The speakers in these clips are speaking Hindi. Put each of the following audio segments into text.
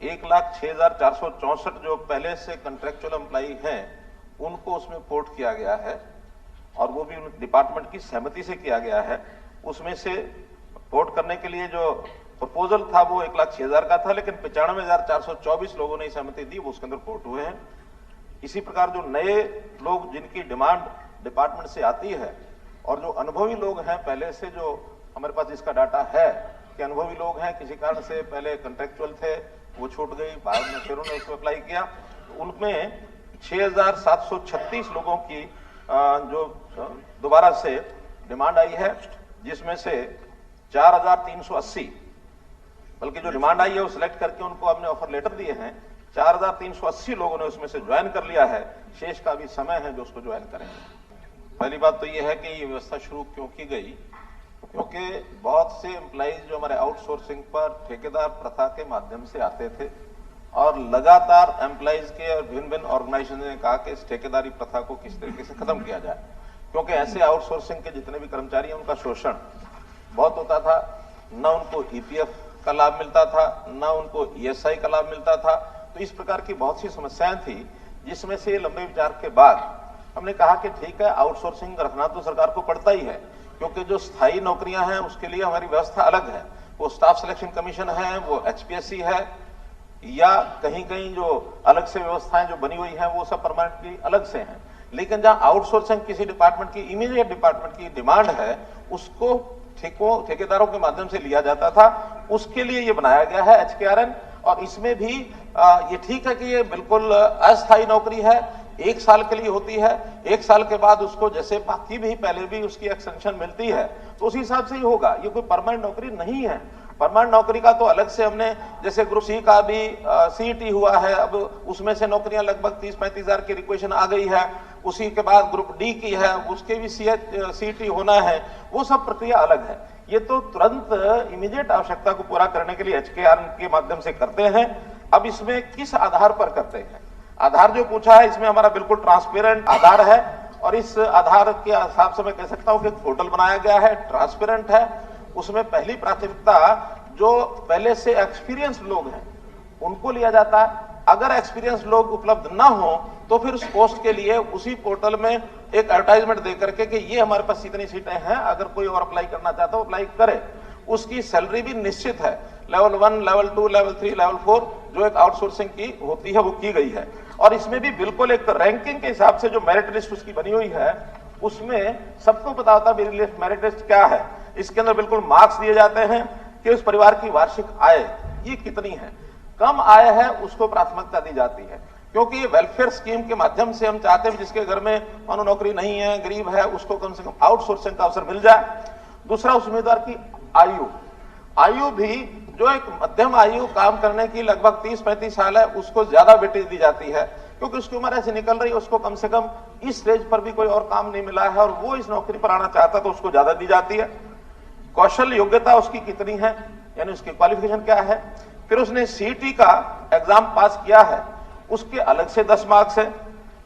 1,06,464 जो पहले से कॉन्ट्रेक्चुअल एम्प्लॉई हैं उनको उसमें पोर्ट किया गया है और वो भी डिपार्टमेंट की सहमति से किया गया है। उसमें से पोर्ट करने के लिए जो प्रपोजल था वो 1,06,000 का था, लेकिन 95,424 लोगों ने सहमति दी, वो उसके अंदर पोर्ट हुए हैं। इसी प्रकार जो नए लोग जिनकी डिमांड डिपार्टमेंट से आती है और जो अनुभवी लोग हैं पहले से, जो हमारे पास जिसका डाटा है कि अनुभवी लोग हैं, किसी कारण से पहले कॉन्ट्रेक्चुअल थे, वो छूट गई, बाद में फिर उन्होंने उसको अप्लाई किया, तो उनमें 6,736 लोगों की जो दोबारा से डिमांड आई है, जिसमें से 4,380 बल्कि जो डिमांड आई है वो सिलेक्ट करके उनको हमने ऑफर लेटर दिए हैं। 4,380 लोगों ने उसमें से ज्वाइन कर लिया है। शेष का भी समय है जो उसको ज्वाइन करेंगे। पहली बात तो ये है कि ये व्यवस्था शुरू क्यों की गई, क्योंकि बहुत से एम्प्लॉइज जो हमारे आउटसोर्सिंग पर ठेकेदार प्रथा के माध्यम से आते थे और लगातार एम्प्लॉइज के और भिन्न भिन्न ऑर्गेनाइजेशन ने कहा कि इस ठेकेदारी प्रथा को किस तरीके से खत्म किया जाए, क्योंकि ऐसे आउटसोर्सिंग के जितने भी कर्मचारी हैं उनका शोषण बहुत होता था। न उनको ईपीएफ का लाभ मिलता था, न उनको ईएसआई का लाभ मिलता था। तो इस प्रकार की बहुत सी समस्याएं थी, जिसमें से लंबे विचार के बाद हमने कहा कि ठीक है, आउटसोर्सिंग रखना तो सरकार को पड़ता ही है, क्योंकि जो स्थायी नौकरियां हैं उसके लिए हमारी व्यवस्था अलग है। वो स्टाफ सिलेक्शन कमीशन है, वो एचपीएससी है, या कहीं कहीं जो अलग से व्यवस्थाएं जो बनी हुई हैं वो सब परमानेंटली अलग से हैं। लेकिन जहां आउटसोर्सिंग किसी डिपार्टमेंट की, इमीडिएट डिपार्टमेंट की डिमांड है, उसको ठेकेदारों के माध्यम से लिया जाता था, उसके लिए ये बनाया गया है एचकेआरएन। और इसमें भी ये ठीक है कि ये बिल्कुल अस्थायी नौकरी है, 1 साल के लिए होती है। 1 साल के बाद उसको जैसे बाकी भी पहले भी उसकी एक्सटेंशन मिलती है तो उसी हिसाब से ही होगा। ये कोई परमानेंट नौकरी नहीं है। परमानेंट नौकरी का तो अलग से हमने, जैसे ग्रुप सी का भी सीईटी हुआ है, अब उसमें से नौकरियां लगभग 30-35 हजार की रिक्वेशन आ गई है। उसी के बाद ग्रुप डी की है, उसके भी सीईटी होना है, वो सब प्रक्रिया अलग है। ये तो तुरंत इमीडिएट आवश्यकता को पूरा करने के लिए एचकेआरएन के माध्यम से करते हैं। अब इसमें किस आधार पर करते हैं, आधार जो पूछा है, इसमें हमारा बिल्कुल ट्रांसपेरेंट आधार है और इस आधार के हिसाब से मैं कह सकता हूं कि पोर्टल बनाया गया है, ट्रांसपेरेंट है। उसमें पहली प्राथमिकता जो पहले से एक्सपीरियंस लोग हैं उनको लिया जाता है। अगर एक्सपीरियंस लोग उपलब्ध ना हो तो फिर उस पोस्ट के लिए उसी पोर्टल में एक एडवर्टाइजमेंट दे करके कि ये हमारे पास इतनी सीटें हैं, अगर कोई और अप्लाई करना चाहता है अप्लाई करे। उसकी सैलरी भी निश्चित है, लेवल 1, लेवल 2, लेवल 3, लेवल 4 जो एक आउटसोर्सिंग की होती है वो की गई है। और इसमें भी बिल्कुल एक रैंकिंग के हिसाब से जो मेरिट लिस्ट उसकी बनी हुई है, उसमें सबको पता होता है मेरिट लिस्ट क्या है। इसके अंदर बिल्कुल मार्क्स दिए जाते हैं कि उस परिवार की वार्षिक आय ये कितनी है। कम आय है उसको प्राथमिकता दी जाती है, क्योंकि ये वेलफेयर स्कीम के माध्यम से हम चाहते हैं जिसके घर में मानो नौकरी नहीं है, गरीब है, उसको कम से कम आउटसोर्सिंग का अवसर मिल जाए। दूसरा, उस उम्मीदवार की आयु भी जो एक मध्यम आयु काम करने की लगभग 30-35 साल है, उसको ज्यादा वेटेज दी जाती है, क्योंकि उसकी उम्र ऐसे निकल रही है, उसको कम से कम इस स्टेज पर भी कोई और काम नहीं मिला है और वो इस नौकरी पर आना चाहता है तो उसको ज्यादा दी जाती है। कौशल योग्यता उसकी कितनी है, यानी उसकी क्वालिफिकेशन क्या है। फिर उसने सीईटी का एग्जाम पास किया है, उसके अलग से 10 मार्क्स है।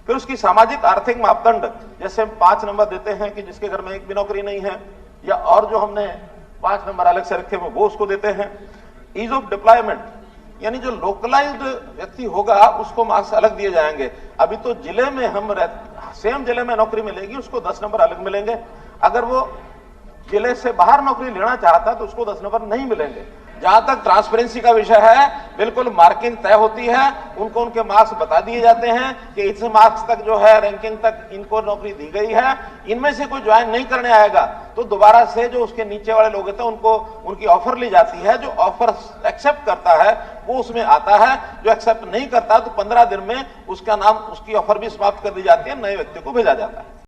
फिर उसकी सामाजिक आर्थिक मापदंड, जैसे हम 5 नंबर देते हैं कि जिसके घर में एक भी नौकरी नहीं है, या और जो हमने 5 नंबर अलग से रखे वो उसको देते हैं। ईज ऑफ डिप्लॉयमेंट, यानी जो लोकलाइज्ड व्यक्ति होगा उसको मार्क्स अलग दिए जाएंगे। अभी तो जिले में हम सेम जिले में नौकरी मिलेगी, उसको 10 नंबर अलग मिलेंगे। अगर वो जिले से बाहर नौकरी लेना चाहता तो उसको 10 नंबर नहीं मिलेंगे। जहां तक ट्रांसपेरेंसी का विषय है, बिल्कुल मार्किंग तय होती है, उनको उनके मार्क्स बता दिए जाते हैं कि इतने मार्क्स तक जो है रैंकिंग तक इनको नौकरी दी गई है। इनमें से कोई ज्वाइन नहीं करने आएगा तो दोबारा से जो उसके नीचे वाले लोग होते हैं उनको उनकी ऑफर ली जाती है। जो ऑफर एक्सेप्ट करता है वो उसमें आता है, जो एक्सेप्ट नहीं करता तो 15 दिन में उसका नाम, उसकी ऑफर भी समाप्त कर दी जाती है, नए व्यक्ति को भेजा जाता है।